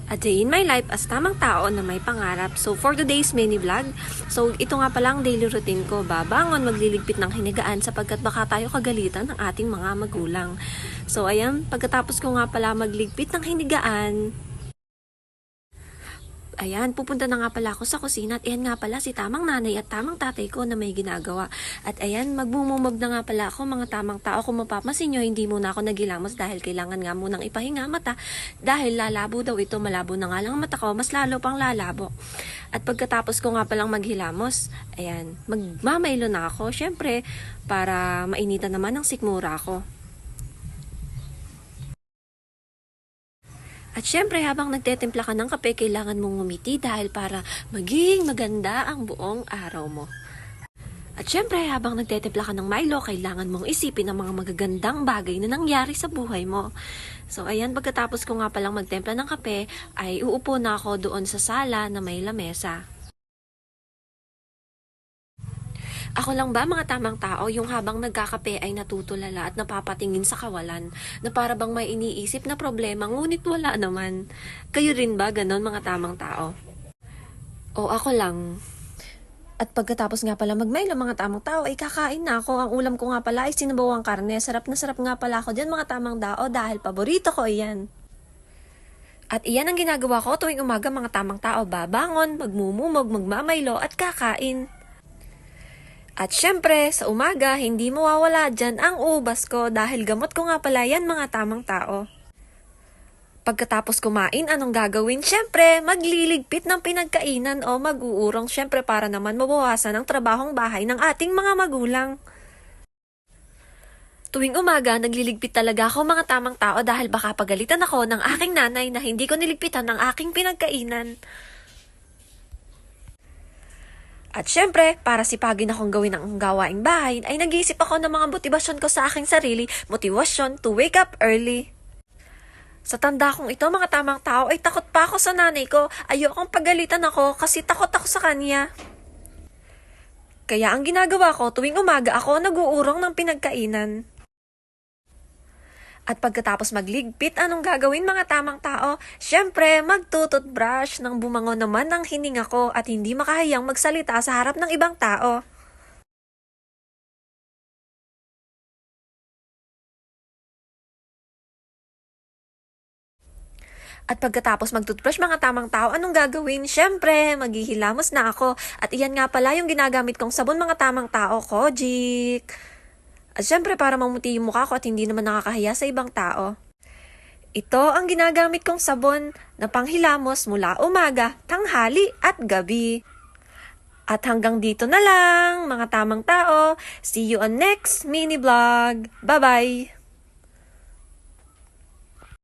A day in my life as tamang tao na may pangarap. So, for today's mini vlog, so ito nga palang daily routine ko. Babangon, magliligpit ng hinigaan sapagkat baka tayo kagalitan ng ating mga magulang. So, ayan, pagkatapos ko nga pala magligpit ng hinigaan, ayan, pupunta na nga pala ako sa kusina at ayan nga pala si tamang nanay at tamang tatay ko na may ginagawa. At ayan, magmumumog na nga pala ako mga tamang tao. Kung mapapansin nyo, hindi muna ako nagilamos dahil kailangan nga munang ipahinga mata dahil lalabo daw ito, malabo na nga lang ang mata ko, mas lalo pang lalabo. At pagkatapos ko nga palang maghilamos, ayan, magmamaylo na ako, syempre, para mainitan naman ang sikmura ko. At syempre, habang nagtetimpla ka ng kape, kailangan mong ngumiti dahil para maging maganda ang buong araw mo. At syempre, habang nagtetimpla ka ng Milo, kailangan mong isipin ang mga magagandang bagay na nangyari sa buhay mo. So, ayan, pagkatapos ko nga palang magtempla ng kape, ay uupo na ako doon sa sala na may lamesa. Ako lang ba mga tamang tao yung habang nagkakape ay natutulala at napapatingin sa kawalan na para bang may iniisip na problema ngunit wala naman? Kayo rin ba ganon mga tamang tao? O ako lang? At pagkatapos nga pala magmaylo mga tamang tao ay kakain na ako. Ang ulam ko nga pala ay sinabawang karne. Sarap na sarap nga pala ako dyan mga tamang tao dahil paborito ko iyan. At iyan ang ginagawa ko tuwing umaga mga tamang tao. Babangon, magmumumog, magmamaylo at kakain. At syempre, sa umaga, hindi mawawala dyan ang ubas ko dahil gamot ko nga pala yan mga tamang tao. Pagkatapos kumain, anong gagawin? Syempre, magliligpit ng pinagkainan o mag-uurong syempre para naman mabawasan ang trabahong bahay ng ating mga magulang. Tuwing umaga, nagliligpit talaga ako mga tamang tao dahil baka pagalitan ako ng aking nanay na hindi ko niligpitan ng aking pinagkainan. At syempre, para sipagin akong gawin ang gawaing bahay, ay nag-iisip ako ng mga motibasyon ko sa aking sarili, motivasyon to wake up early. Sa tanda kong ito, mga tamang tao, ay takot pa ako sa nanay ko. Ayokong pagalitan ako kasi takot ako sa kanya. Kaya ang ginagawa ko, tuwing umaga ako nag-uurong ng pinagkainan. At pagkatapos magligpit, anong gagawin mga tamang tao? Syempre, magtututbrush nang bumango naman ang hininga ko at hindi makahayang magsalita sa harap ng ibang tao. At pagkatapos magtutbrush mga tamang tao, anong gagawin? Syempre, maghihilamos na ako. At iyan nga pala yung ginagamit kong sabon mga tamang tao, Kojic. At syempre, para mamuti yung mukha ko at hindi naman nakakahiya sa ibang tao. Ito ang ginagamit kong sabon na panghilamos mula umaga, tanghali at gabi. At hanggang dito na lang, mga tamang tao. See you on next mini vlog. Bye-bye!